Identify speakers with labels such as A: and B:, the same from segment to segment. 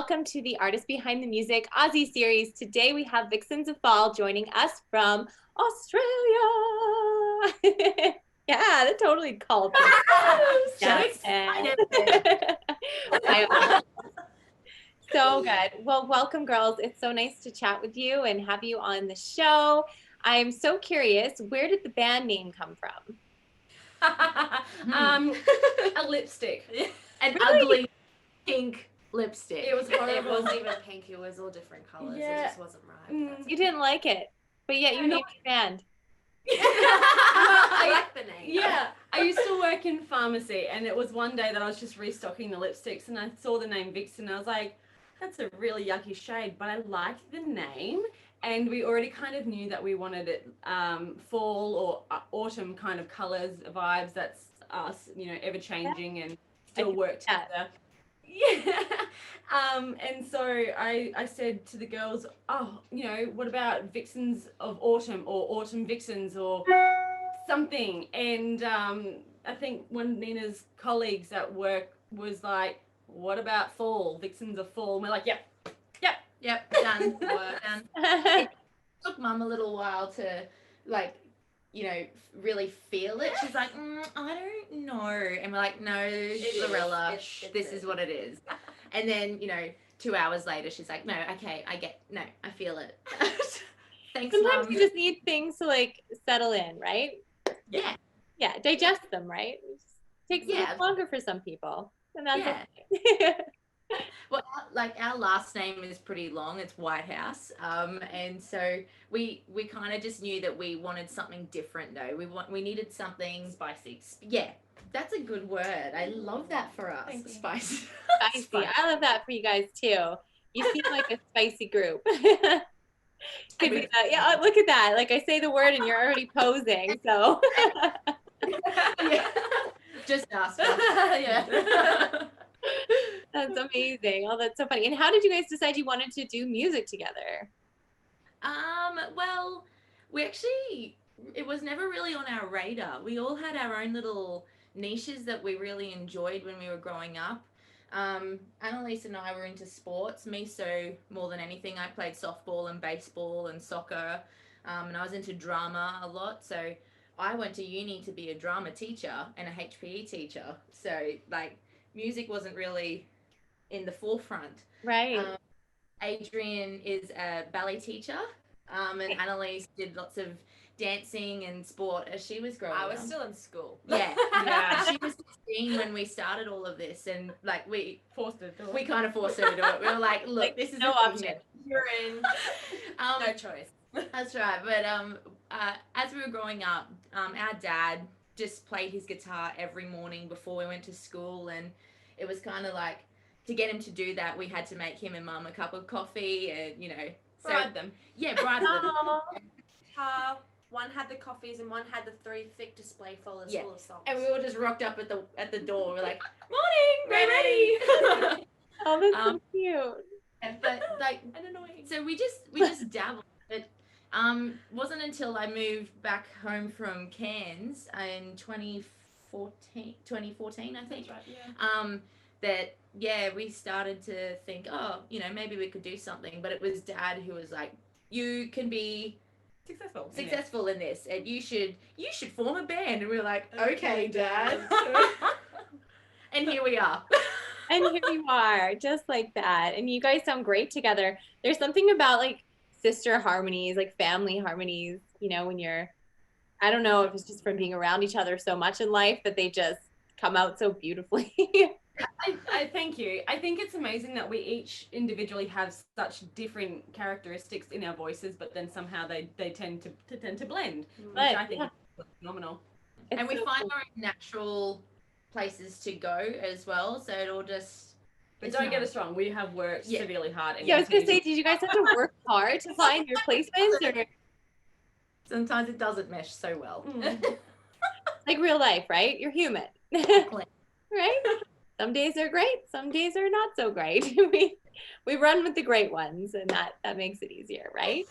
A: welcome to the Artist Behind the Music Aussie Series. Today we have Vixens of Fall joining us from Australia. Yeah, that totally called me.
B: So excited.
A: So good. Well, welcome, girls. It's so nice to chat with you and have you on the show. I'm so curious, where did the band name come from?
B: A lipstick.
C: An
A: Really?
C: ugly pink lipstick.
B: It was horrible.
D: It wasn't even pink, it was all different colors.
B: Yeah.
D: It just wasn't right. That's
A: You didn't like it, but yet you
B: I know.
A: named your band.
D: I like the name.
B: Yeah, I used to work in pharmacy, and it was one day that I was just restocking the lipsticks, and I saw the name Vixen, and I was like, that's a really yucky shade, but I liked the name, and we already kind of knew that we wanted it fall or autumn kind of colors, vibes. That's us, you know, ever changing and still work together. Yeah. And so I said to the girls, oh, you know, what about Vixens of Autumn or Autumn Vixens or something? And I think one of Nina's colleagues at work was like, what about Fall, Vixens of Fall? And we're like, yep,
C: done. Done. It took Mum a little while to, like, you know, really feel it. She's like, I don't know. And we're like, no, Lorella, this is what it is. And then, you know, 2 hours later, she's like, no, okay, I feel it. Thanks,
A: Sometimes
C: Mum.
A: you just need things to like settle in, right?
C: Yeah.
A: Yeah, digest them, right? It just takes a little longer for some people. And that's okay.
C: Well, our last name is pretty long. It's Whitehouse, and so we kind of just knew that we wanted something different, though. We needed something
B: spicy.
C: Yeah, that's a good word. I love that for us.
B: Thank you.
C: Spicy.
A: Spicy. I love that for you guys too. You seem like a spicy group. Could be that. Yeah, look at that. Like I say the word and you're already posing. So
C: Yeah. Just us. Yeah.
A: that's amazing. Oh, that's so funny. And how did you guys decide you wanted to do music together?
C: Well, it was never really on our radar. We all had our own little niches that we really enjoyed when we were growing up. Anneliese and I were into sports. Me, so more than anything, I played softball and baseball and soccer. And I was into drama a lot. So I went to uni to be a drama teacher and a HPE teacher. So like music wasn't really in the forefront.
A: Right.
C: Adrienne is a ballet teacher, and Anneliese did lots of dancing and sport as she was growing up.
D: I was still in school.
C: Yeah. She was 16 when we started all of this, and like we kind of forced her to do it. We were like, look,
A: Like,
C: this is
A: no
C: the thing
A: option.
C: that you're in.
D: No choice.
C: That's right. But as we were growing up, our dad just played his guitar every morning before we went to school, and it was kind of like, to get him to do that, we had to make him and Mum a cup of coffee and, you know.
B: Bribe them.
C: Yeah, bribe them.
D: One had the coffees and one had the 3 thick display folders full of songs.
C: And we all just rocked up at the door. We're like, morning, we're ready.
A: Oh, that's so cute.
C: But like,
D: and annoying.
C: so we just dabbled. It wasn't until I moved back home from Cairns in 2014, I think.
D: That's right,
C: That we started to think, oh, you know, maybe we could do something. But it was Dad who was like, you can be successful in this, and you should form a band. And we were like, okay, Dad. And here we are.
A: And here you are, just like that. And you guys sound great together. There's something about like sister harmonies, like family harmonies, you know, when you're, I don't know if it's just from being around each other so much in life that they just come out so beautifully.
B: I thank you. I think it's amazing that we each individually have such different characteristics in our voices, but then somehow they tend to blend, which I think is phenomenal.
C: And we find our own natural places to go as well, so it all just.
B: But don't get us wrong, we have worked severely hard.
A: Yeah, I was gonna say, did you guys have to work hard to find your placements, or
C: sometimes it doesn't mesh so well?
A: like real life, right? You're human, right? Some days are great, some days are not so great. We run with the great ones, and that makes it easier, right?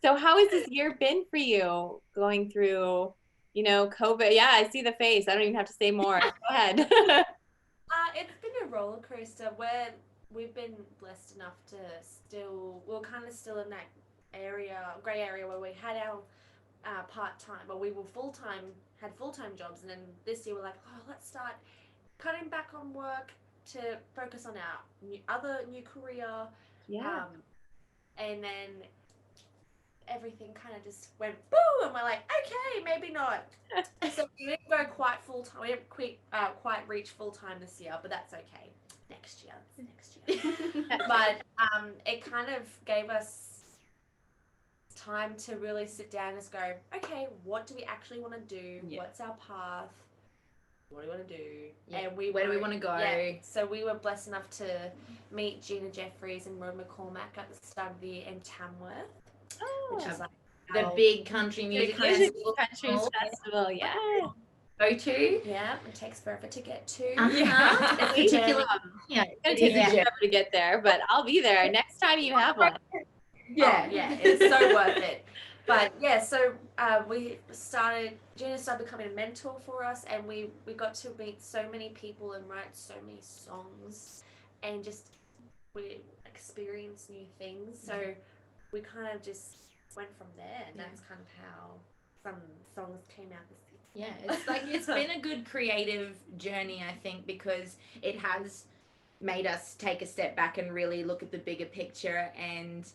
A: So how has this year been for you, going through, you know, COVID? Yeah, I see the face. I don't even have to say more. Go ahead.
D: It's been a roller coaster. We're we've been blessed enough to we're kind of still in that grey area where we had our part-time, or we were had full-time jobs, and then this year we're like, oh, let's start cutting back on work to focus on our new career.
A: Yeah.
D: And then everything kind of just went boom, and we're like, okay, maybe not. So we didn't go quite full-time. We didn't quite reach full-time this year, but that's okay. Next year. But it kind of gave us time to really sit down and just go, okay, what do we actually want to do? Yeah. What's our path? What do we want to do? Yeah. And where do we want to go? Yeah. So we were blessed enough to meet Gina Jeffries and Rod McCormack at the start of the year in Tamworth.
A: Oh,
C: which is like the big country music festival.
A: Yeah.
C: Go to.
D: Yeah, it takes forever to get to.
C: Yeah.
A: It's particular. Yeah, it takes forever to get there, but I'll be there next time you have one.
D: Yeah, it's so worth it. But yeah, so Gina started becoming a mentor for us, and we got to meet so many people and write so many songs, and just we experienced new things. So we kind of just went from there, and that's kind of how some songs came out this year.
C: Yeah, it's like it's been a good creative journey, I think, because it has made us take a step back and really look at the bigger picture and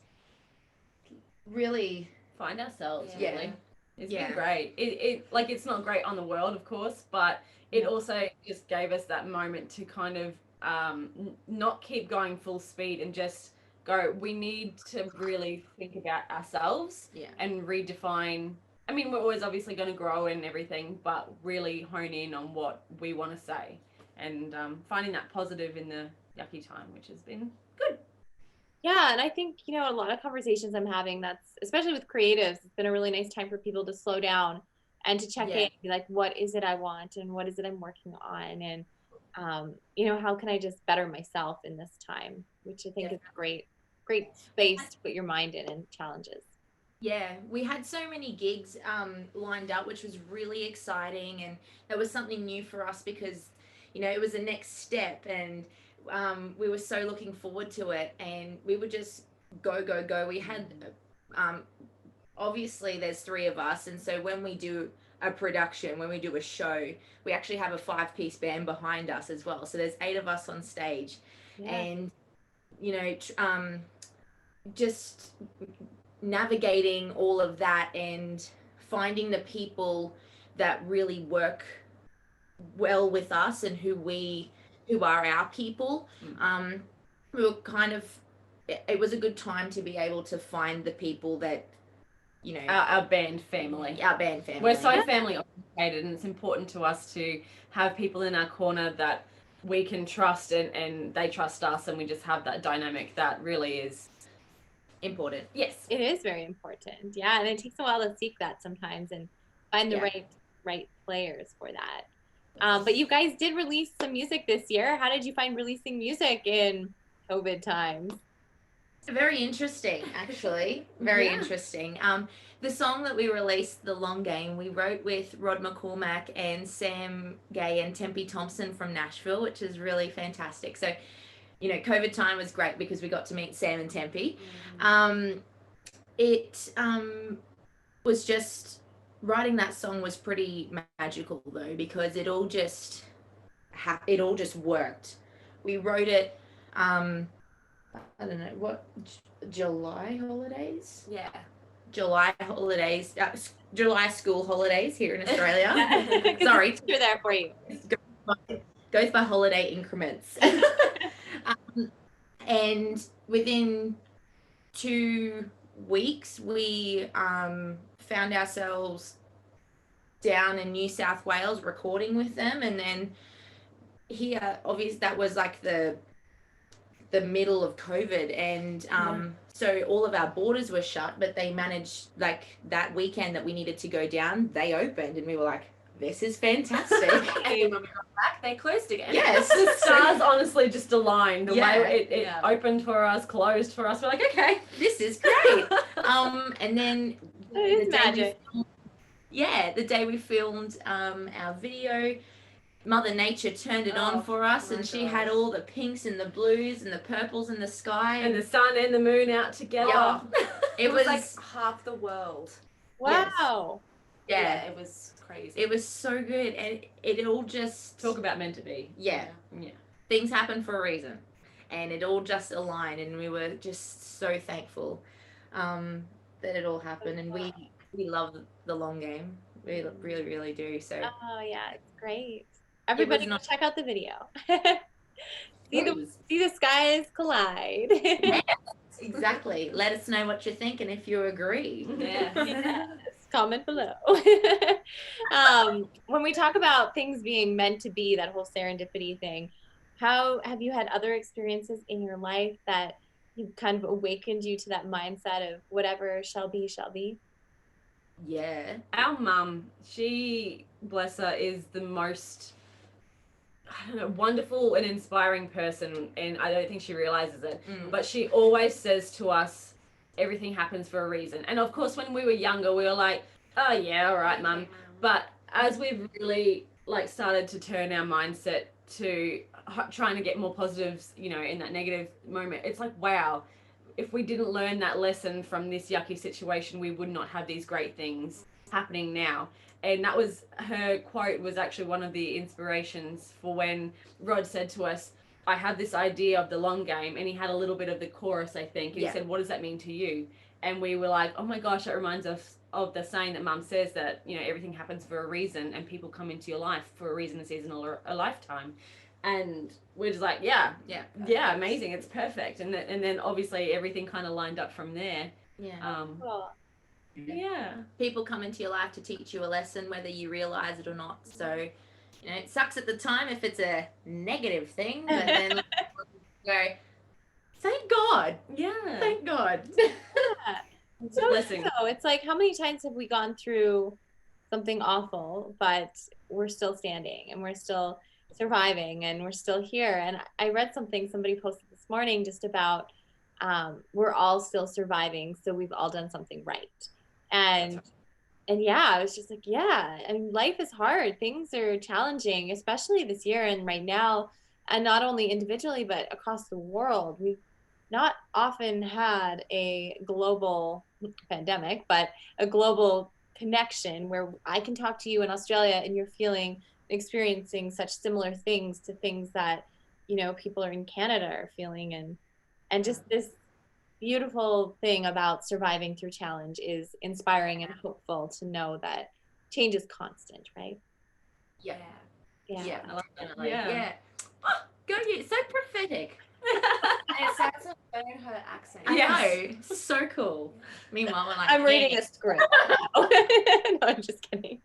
C: really
B: find ourselves. Really, it's been great. It's not great on the world, of course, but it also just gave us that moment to kind of not keep going full speed and just go, we need to really think about ourselves and redefine. I mean, we're always obviously going to grow and everything, but really hone in on what we want to say, and finding that positive in the yucky time, which has been good.
A: Yeah, and I think, a lot of conversations I'm having, that's especially with creatives, it's been a really nice time for people to slow down and to check in and be like, what is it I want and what is it I'm working on, and how can I just better myself in this time, which I think is a great space to put your mind in and challenges.
C: Yeah, we had so many gigs lined up, which was really exciting, and that was something new for us because, it was the next step, and we were so looking forward to it, and we would just go. We had, obviously there's 3 of us, and so when we do a production, when we do a show, we actually have a 5-piece band behind us as well. So there's 8 of us on stage, and, just navigating all of that and finding the people that really work well with us and who are our people. We were it was a good time to be able to find the people that,
B: our band family. We're so family oriented, and it's important to us to have people in our corner that we can trust and they trust us, and we just have that dynamic that really is important.
A: Yes, it is very important. Yeah, and it takes a while to seek that sometimes and find the right players for that. But you guys did release some music this year. How did you find releasing music in COVID times?
C: Very interesting, actually. Very interesting. The song that we released, The Long Game, we wrote with Rod McCormack and Sam Gay and Tempe Thompson from Nashville, which is really fantastic. So, COVID time was great because we got to meet Sam and Tempe. It was just, writing that song was pretty magical though, because it all just worked. We wrote it, I don't know, what, July holidays?
D: Yeah.
C: July holidays, July school holidays here in Australia. Sorry.
A: We're there for you.
C: Goes by holiday increments. And within 2 weeks, we found ourselves down in New South Wales recording with them, and then here, obviously, that was like the middle of COVID, and so all of our borders were shut, but they managed, like, that weekend that we needed to go down, they opened, and we were like, this is fantastic.
D: And when we got back, they closed again.
C: Yes.
B: The stars honestly just aligned. The way it opened for us, closed for us. We're like, okay,
C: this is great. And then
A: it is magic.
C: The day we filmed our video, Mother Nature turned it on for us, and she had all the pinks and the blues and the purples in the sky.
B: And the sun and the moon out together.
C: Yeah.
D: It was like half the world.
A: Wow.
C: Yes.
D: Yeah, it was crazy.
C: It was so good, and it all just...
B: Talk about meant to be.
C: Yeah. Things happen for a reason, and it all just aligned, and we were just so thankful that it all happened, and we love the long game. We really, really do. So.
A: Oh yeah, it's great. Everybody go check out the video. see the skies collide.
C: Yes, exactly. Let us know what you think and if you agree.
A: Yes. Comment below. When we talk about things being meant to be, that whole serendipity thing, how have you had other experiences in your life that you kind of awakened you to that mindset of whatever shall be, shall be?
B: Yeah. Our mum, she, bless her, is the most, I don't know, wonderful and inspiring person, and I don't think she realizes it, but she always says to us, everything happens for a reason. And of course, when we were younger, we were like, oh yeah, all right, mum. But as we've really like started to turn our mindset to trying to get more positives, you know, in that negative moment, it's like, wow, if we didn't learn that lesson from this yucky situation, we would not have these great things happening now. And that was, her quote was actually one of the inspirations for when Rod said to us, I have this idea of the long game, and he had a little bit of the chorus, I think, and he said, what does that mean to you? And we were like, oh my gosh, that reminds us of the saying that Mum says, that, you know, everything happens for a reason, and people come into your life for a reason, a season, or a lifetime. And we're just like, yeah, amazing, it's perfect. And then obviously everything kind of lined up from there.
A: Cool.
C: Yeah. People come into your life to teach you a lesson, whether you realize it or not. So, you know, it sucks at the time if it's a negative thing, but then go, thank God. Yeah. Thank God.
A: It's a blessing. So it's like, how many times have we gone through something awful, but we're still standing and we're still surviving and we're still here? And I read something somebody posted this morning just about we're all still surviving, so we've all done something right. And yeah, I was just like, yeah, I mean, life is hard. Things are challenging, especially this year and right now, and not only individually, but across the world. We've not often had a global pandemic, but a global connection where I can talk to you in Australia and you're experiencing such similar things to things that, you know, people are in Canada are feeling. And just this beautiful thing about surviving through challenge is inspiring and hopeful to know that change is constant, right?
C: Yeah.
B: I love that.
C: Yeah. Oh, go you. So prophetic.
D: And it sounds like learn her accent.
C: I know. So cool. Meanwhile, we're like,
A: I'm reading a script. No, I'm just kidding.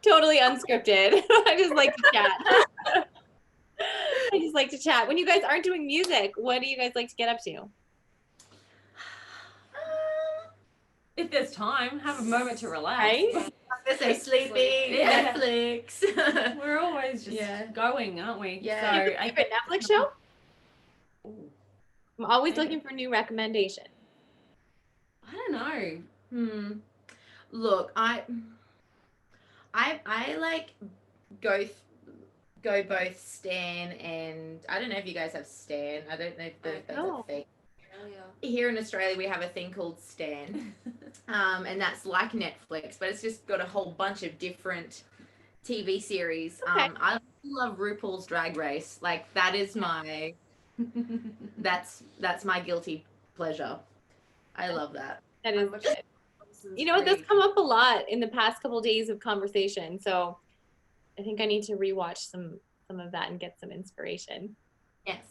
A: Totally unscripted. I just like to chat. When you guys aren't doing music, what do you guys like to get up to?
B: If there's time, have a moment to relax.
C: Right? Say sleeping, Netflix.
B: We're always just going, aren't we?
A: Yeah. So, a favorite Netflix show? I'm always looking for new recommendations.
B: I don't know.
C: Look, I like go both Stan and I don't know if you guys have Stan. I don't know if that's a thing. Here in Australia, we have a thing called Stan, and that's like Netflix, but it's just got a whole bunch of different TV series. I love RuPaul's Drag Race. Like that is my that's my guilty pleasure. I love that.
A: That is good. You know what? That's come up a lot in the past couple of days of conversation. So I think I need to rewatch some of that and get some inspiration.
C: Yes.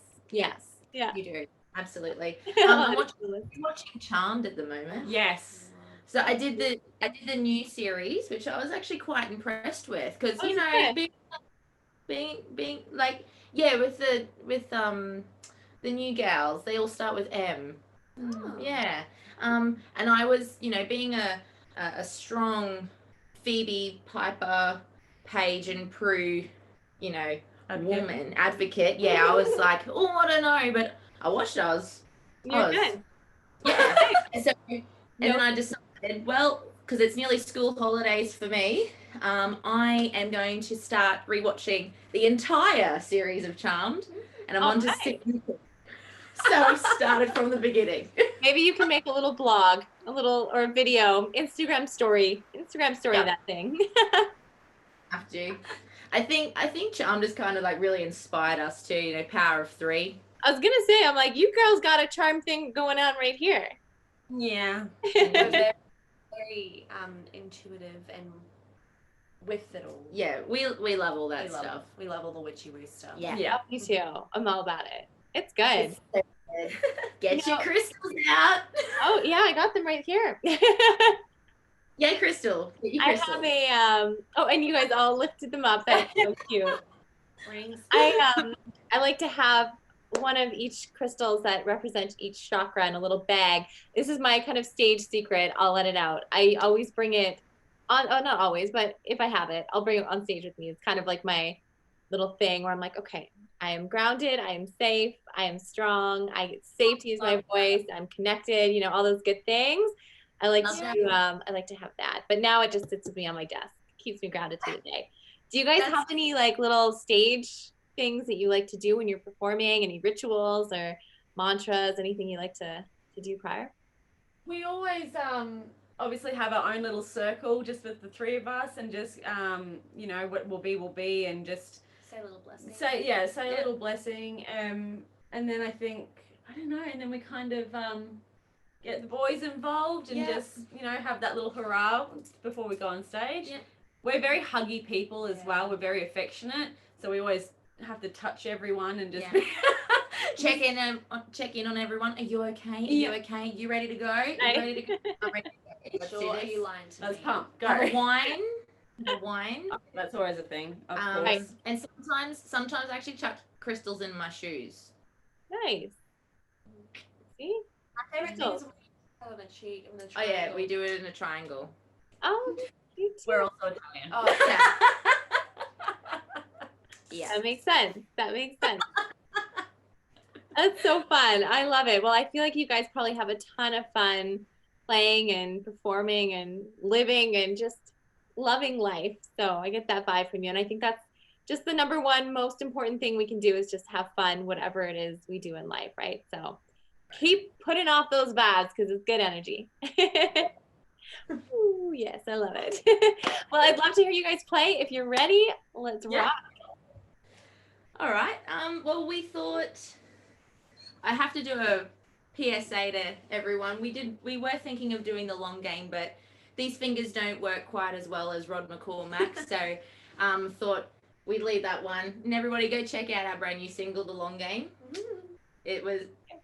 A: Yeah.
C: You do. Absolutely. I'm watching Charmed at the moment.
B: Yes.
C: So I did the new series, which I was actually quite impressed with, because you know, being like with the new gals, they all start with M. Oh. Yeah. And I was, you know, being a strong Phoebe, Piper, Paige, and Prue, you know, woman advocate. Yeah, I was like, oh, I don't know, but I watched ours.
A: You're good.
C: Yeah. And then I decided, well, because it's nearly school holidays for me, I am going to start rewatching the entire series of Charmed, and I'm on to season 2. So I've started from the beginning.
A: Maybe you can make a little blog, or a video, Instagram story that thing.
C: Have to. I think Charmed has kind of like really inspired us to, you know, Power of 3.
A: I was gonna say, I'm like, you girls got a charm thing going on right here.
B: Yeah.
D: We're very intuitive and with it all.
C: Yeah, we love all that stuff.
D: We love all the witchy woo stuff.
C: Yeah.
A: Me too. I'm all about it. It's good.
C: It's so good. Get your crystals out.
A: Oh yeah, I got them right here.
C: Yay, Crystal. Get your crystals.
A: I have a and you guys all lifted them up. That's so cute.
D: Rings.
A: I like to have one of each crystals that represent each chakra in a little bag. This is my kind of stage secret. I'll let it out. I always bring it on, not always, but if I have it, I'll bring it on stage with me. It's kind of like my little thing where I'm like, okay, I am grounded, I am safe, I am strong, I get safe to use my voice, I'm connected, you know, all those good things. I like to have that. But now it just sits with me on my desk. Keeps me grounded through the day. Do you guys have any like little stage things that you like to do when you're performing? Any rituals or mantras, anything you like to do prior?
B: We always obviously have our own little circle just with the 3 of us, and just you know, what will be, and just
D: say a little blessing.
B: Say a little blessing, and then I think, I don't know, and then we kind of get the boys involved and just, you know, have that little hurrah before we go on stage. Yeah. We're very huggy people as well. We're very affectionate, so we always have to touch everyone and just
C: check in on everyone. Are you okay? Are you okay? You ready to go? Are you ready to go? I'm ready to go.
D: Sure, are you lying to me?
B: Let's pump. Go.
C: Wine.
B: That's always a thing. Of course.
C: And sometimes I actually chuck crystals in my shoes.
A: Nice. See?
D: My favorite thing is on the cheek, on the
C: triangle. Oh yeah, we do it in a triangle.
A: Oh,
C: we're also Italian.
D: Oh yeah.
A: Yeah. That makes sense. That's so fun. I love it. Well, I feel like you guys probably have a ton of fun playing and performing and living and just loving life. So I get that vibe from you. And I think that's just the number one most important thing we can do, is just have fun, whatever it is we do in life, right? So keep putting off those vibes because it's good energy. Ooh, yes, I love it. Well, I'd love to hear you guys play. If you're ready, let's rock.
C: All right. Well, we thought I have to do a PSA to everyone. We were thinking of doing the long game, but these fingers don't work quite as well as Rod McCormack, so thought we'd leave that one. And everybody go check out our brand new single, The Long Game. It was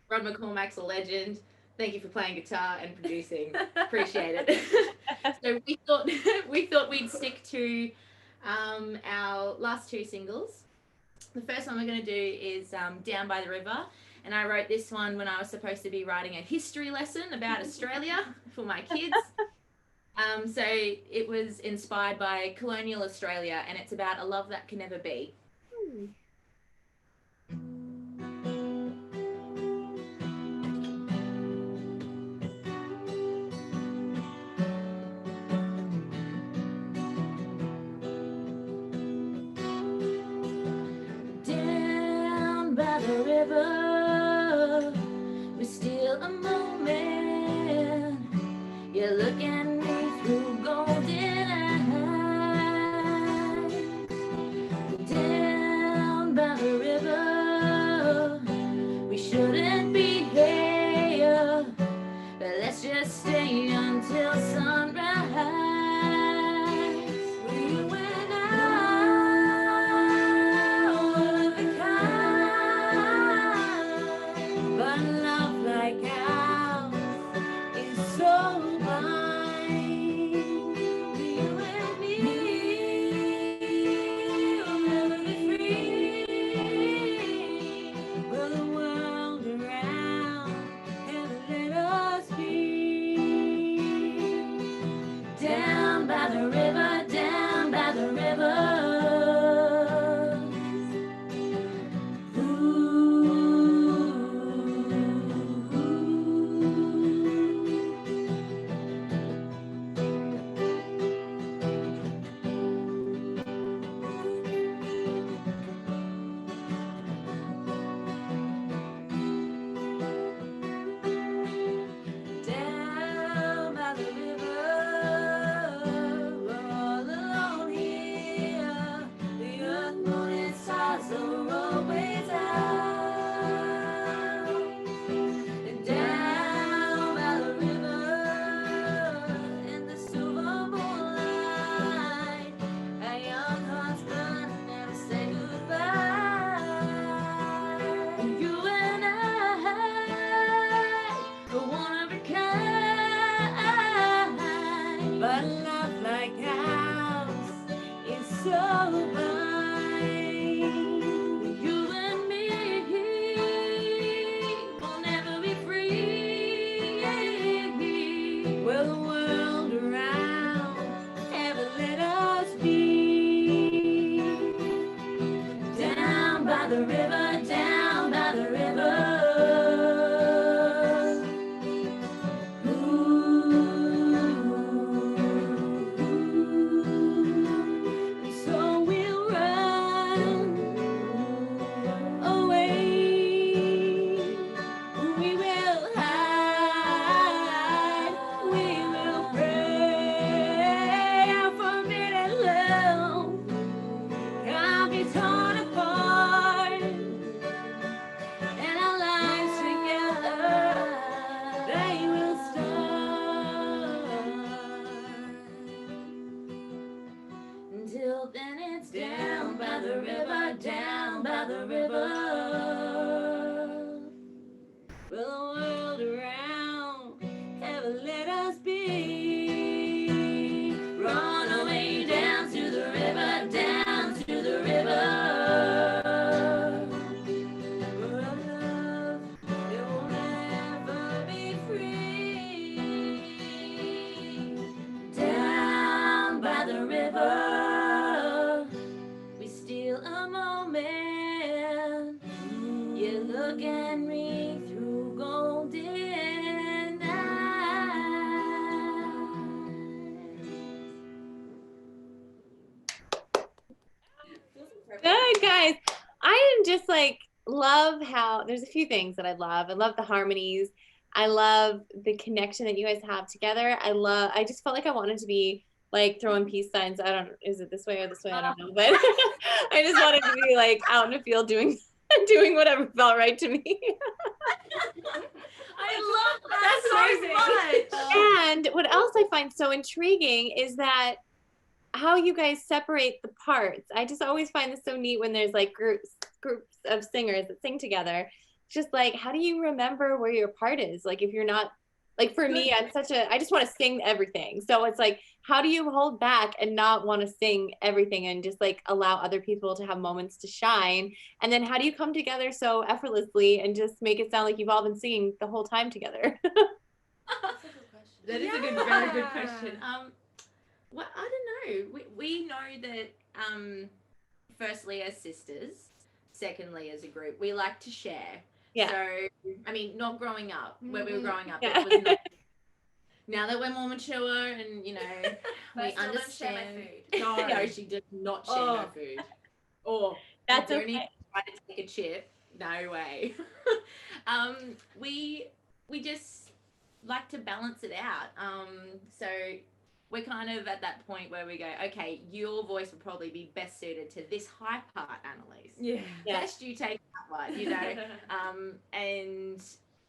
C: Rod McCormack's a legend. Thank you for playing guitar and producing. Appreciate it. So we thought we'd stick to our last 2 singles. The first one we're going to do is Down by the River. And I wrote this one when I was supposed to be writing a history lesson about Australia for my kids. So it was inspired by colonial Australia, and it's about a love that can never be. Down by the river, we're still a moment. You look at me through golden eyes. Down by the river, we shouldn't be here, but let's just stay until sunrise. We went out with the kind You and me will never be free. Will the world around ever let us be? Down by the river, down by the river. So we'll run away. We will hide. We will pray. Our forbidden love can't be torn apart. And our lives together, they will start. Until then it's down by the river, down by the river. Will the world around ever let us be? Run away down to the river, down to the river. Where our love, it will never be free. Down by the river, we steal a moment. You look at me through golden eyes.
A: Good, guys. I am just like, love how there's a few things that I love. I love the harmonies. I love the connection that you guys have together. I just felt like I wanted to be like throwing peace signs. Is it this way or this way? I don't know. But I just wanted to be like out in the field doing whatever felt right to me.
C: I love that so much.
A: And what else I find so intriguing is that how you guys separate the parts. I just always find this so neat when there's like groups of singers that sing together. It's just like, how do you remember where your part is? Like if you're not, like for me, I just want to sing everything. So it's like, how do you hold back and not want to sing everything and just like allow other people to have moments to shine? And then how do you come together so effortlessly and just make it sound like you've all been singing the whole time together?
D: That's a good question.
C: That is a very good question. Well, I don't know. We know that firstly as sisters, secondly as a group, we like to share.
A: Yeah.
C: So I mean, not growing up where we were growing up.
A: Yeah.
C: It was not, now that we're more mature and we
D: I still don't
C: understand.
D: share my food.
C: No, she did not share her food. Or
A: That's
C: don't
A: okay.
C: even try to take a chip. No way. We just like to balance it out. So we're kind of at that point where we go, okay, your voice would probably be best suited to this high part, Anneliese.
B: Yeah.
C: Best you take that one, and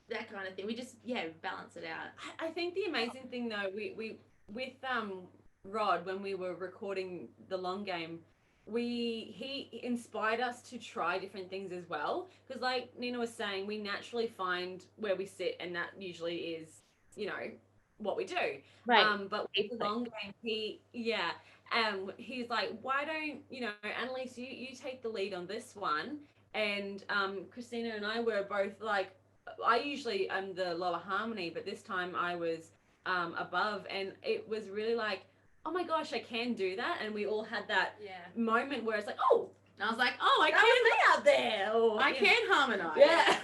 C: that kind of thing. We just balance it out.
B: I think the amazing thing though, we with Rod, when we were recording the long game, he inspired us to try different things as well, because like Nina was saying, we naturally find where we sit, and that usually is what we do,
A: Right.
B: but with the long game, he's like, why don't Anneliese, you take the lead on this one, and Kristina and I were both like, I usually am the lower harmony, but this time I was above, and it was really like, oh my gosh, I can do that. And we all had that moment where it's like, oh,
C: And I was like, oh, I
B: that
C: can
B: was me out there, or,
C: I can harmonize.
B: yeah.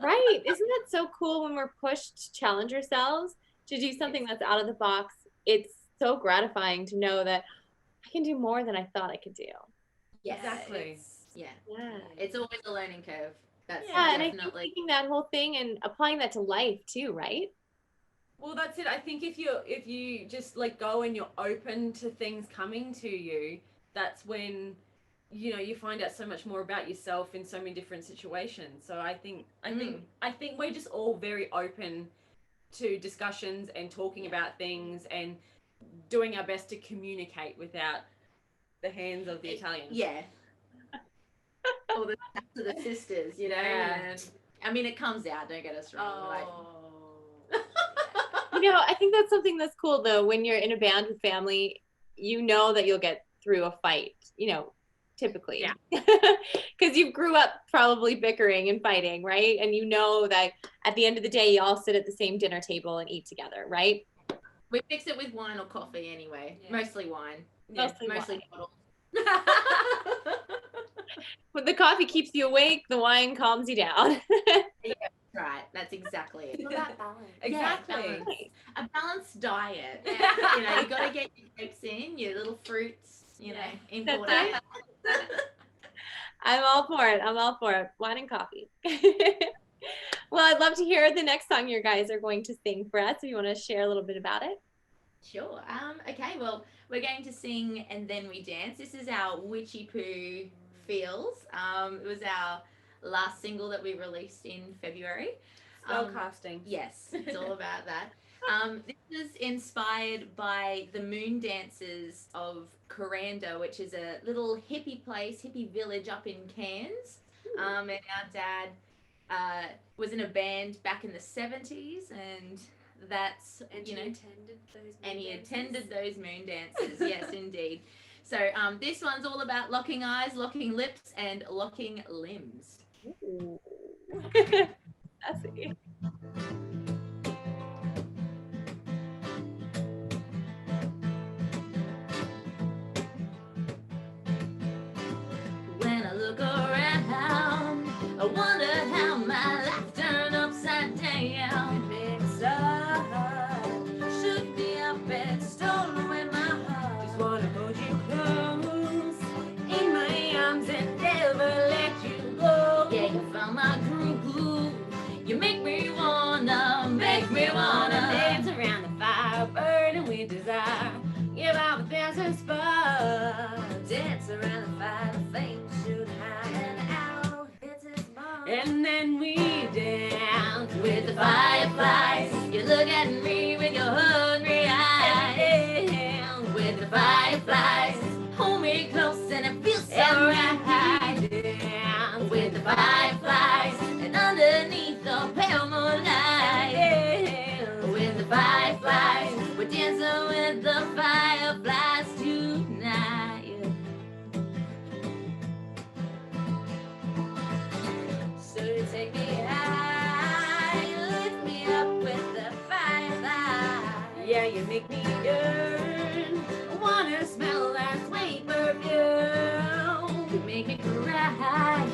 A: Right. Isn't that so cool when we're pushed to challenge ourselves to do something that's out of the box? It's so gratifying to know that I can do more than I thought I could do.
C: Yes,
B: Exactly.
A: Yeah.
C: It's always a learning curve. That's
A: Yeah, and I think
C: definitely.
A: taking that whole thing and applying that to life too, right?
B: Well, that's it. I think if you just let go and you're open to things coming to you, that's when you find out so much more about yourself in so many different situations. So I think we're just all very open to discussions and talking about things and doing our best to communicate without the hands of the Italians.
C: Yeah. Or the to the sisters,
B: Yeah.
C: And, I mean, it comes out. Don't get us wrong. Like,
A: I think that's something that's cool though. When you're in a band with family, you know that you'll get through a fight, typically. Because you grew up probably bickering and fighting, right? And you know that at the end of the day, you all sit at the same dinner table and eat together, right?
C: We fix it with wine or coffee anyway. Yeah. Mostly wine.
A: Mostly
C: wine. Bottle.
A: When the coffee keeps you awake, the wine calms you down.
C: Yeah, right. That's exactly it.
D: Well, that balance.
C: Exactly. Yeah, balance. A balanced diet. You got to get your grapes in, your little fruits, important.
A: I'm all for it. I'm all for it. Wine and coffee. Well, I'd love to hear the next song you guys are going to sing for us. If you want to share a little bit about it.
C: Sure. Okay, well, we're going to sing And Then We Dance. This is our Witchy Poo feels. It was our last single that we released in February.
B: Spellcasting.
C: Yes, it's all about that. This is inspired by the moon dances of Coranda, which is a little hippie village up in Cairns. And our dad was in a band back in the 70s, and that's he attended those moon dances. Yes, indeed. So this one's all about locking eyes, locking lips, and locking limbs.
A: Ooh. That's it.
C: When I look around, I wonder how my life turned upside down.
D: It's hard. Should be up and stolen when my heart just wanna hold you close in my arms and never let you go.
C: Yeah, you found my groove. You make me wanna
D: dance around the fire, burning with desire. Give out a dancing spot. Dance around the fire, the flames shoot high, and out hits its mark. And then we dance
C: with the fireflies. You look at me with your hungry eyes.
D: and
C: With the fireflies, hold me close and it feels so right.
D: dance
C: With the fireflies, and underneath the pale moonlight. With the fireflies, we're dancing with the fireflies tonight.
D: So you take me high, you lift me up with the firefly. Yeah, you make me yearn, wanna smell that sweet perfume.
C: You make me cry.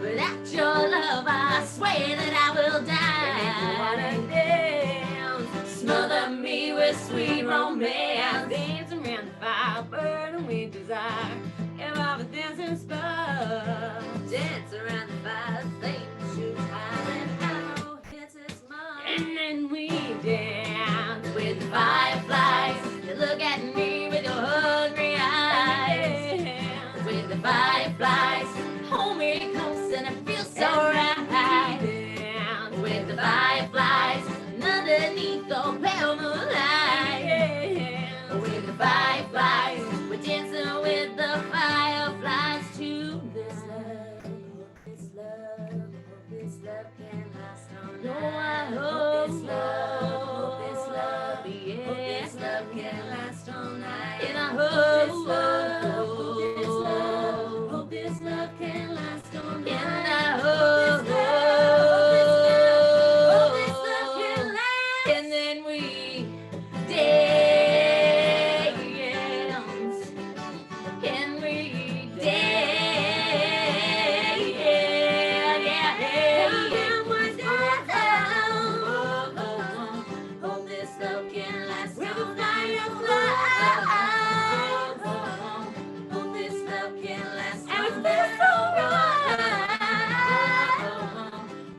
C: Without your love, I swear that I will die.
D: Wanna dance,
C: Smother me with sweet romance.
D: dance around the fire, burning with desire. Give off a dancing spot. Dance around the fire, flames shoot high, and out hits its mark. And then we dance
C: With the fireflies, you look at me with your hungry eyes.
D: dance
C: With the fireflies, hold me close and it feels so right.
D: dance
C: With the fireflies, and underneath the pale moonlight.
D: dance
C: With the fireflies, we're dancing with the fireflies tonight.
D: This love can last all
C: No, I
D: night.
C: hope
D: This love,
C: yeah.
D: hope this love can last all night.
C: And I
D: Hope
C: hope,
D: this love can last all night.
C: and I
D: Hope this love can last.
C: and then we dance, and we
D: Hope this love can last
C: With
D: all
C: the
D: night.
C: fireflies.
D: Hope this love can last
C: And it
D: all
C: feels
D: night.
C: so right.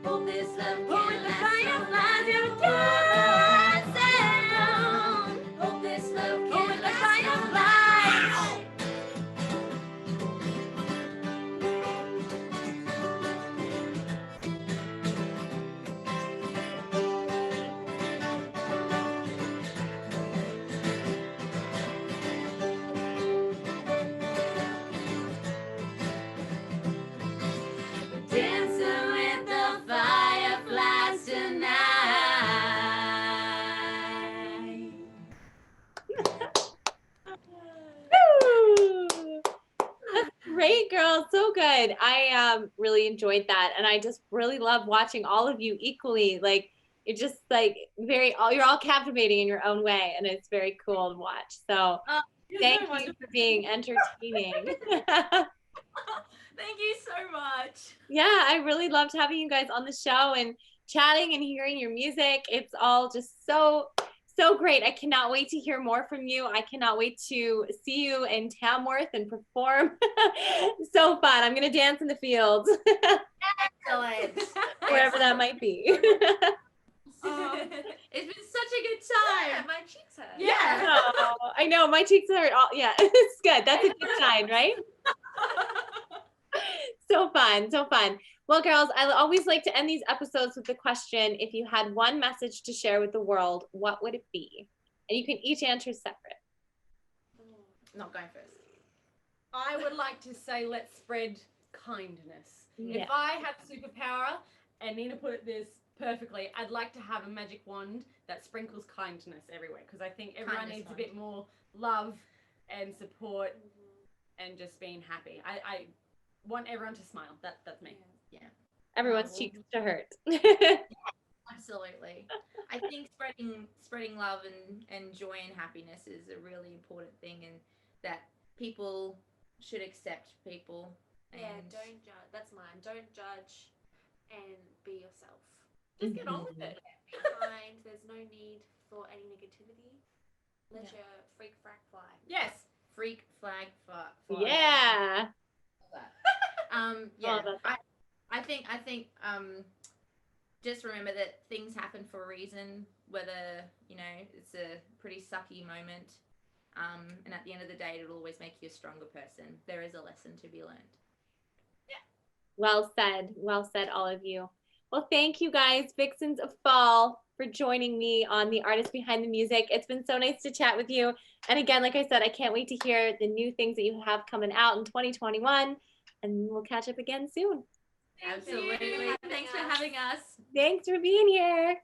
D: Hope this love
C: With
D: can
C: the
D: last all
C: fireflies,
D: night.
C: you're dancing.
D: Hope this love
C: With
D: can
C: the
D: last all
C: fireflies.
D: night.
A: Great, girls. So good. I really enjoyed that. And I just really love watching all of you equally. Like, you're just like you're all captivating in your own way. And it's very cool to watch. So thank you for being entertaining.
C: Thank you so much.
A: Yeah, I really loved having you guys on the show and chatting and hearing your music. It's all just so great. I cannot wait to hear more from you. I cannot wait to see you in Tamworth and perform. So fun. I'm going to dance in the fields.
D: Excellent.
A: Wherever that might be.
C: It's been such a good time.
D: Yeah, my cheeks hurt.
C: Yeah.
A: Oh, I know. My cheeks hurt. Yeah, it's good. That's a good sign, right? So fun. So fun. Well, girls, I always like to end these episodes with the question, if you had one message to share with the world, what would it be? And you can each answer separate.
C: Not going first.
B: I would like to say, let's spread kindness.
A: Yeah.
B: If I had superpower, and Nina put it this perfectly, I'd like to have a magic wand that sprinkles kindness everywhere, because I think everyone needs a bit more love and support and just being happy. I want everyone to smile. That's me.
C: Yeah.
A: Everyone's cheeks to hurt.
C: Absolutely. I think spreading love and joy and happiness is a really important thing, and that people should accept people. And
D: Yeah, don't judge. That's mine. Don't judge and be yourself. Just get on with it. Be kind. There's no need for any negativity. Let your freak frack fly.
B: Yes.
C: Freak flag fly.
A: Yeah.
C: Yeah.
A: Oh,
C: I think just remember that things happen for a reason, whether, it's a pretty sucky moment. And at the end of the day, it'll always make you a stronger person. There is a lesson to be learned.
A: Well said. Well said, all of you. Well, thank you guys, Vixens of Fall, for joining me on The Artist Behind the Music. It's been so nice to chat with you. And again, like I said, I can't wait to hear the new things that you have coming out in 2021. And we'll catch up again soon.
C: Absolutely. Thanks for having us.
A: Thanks for being here.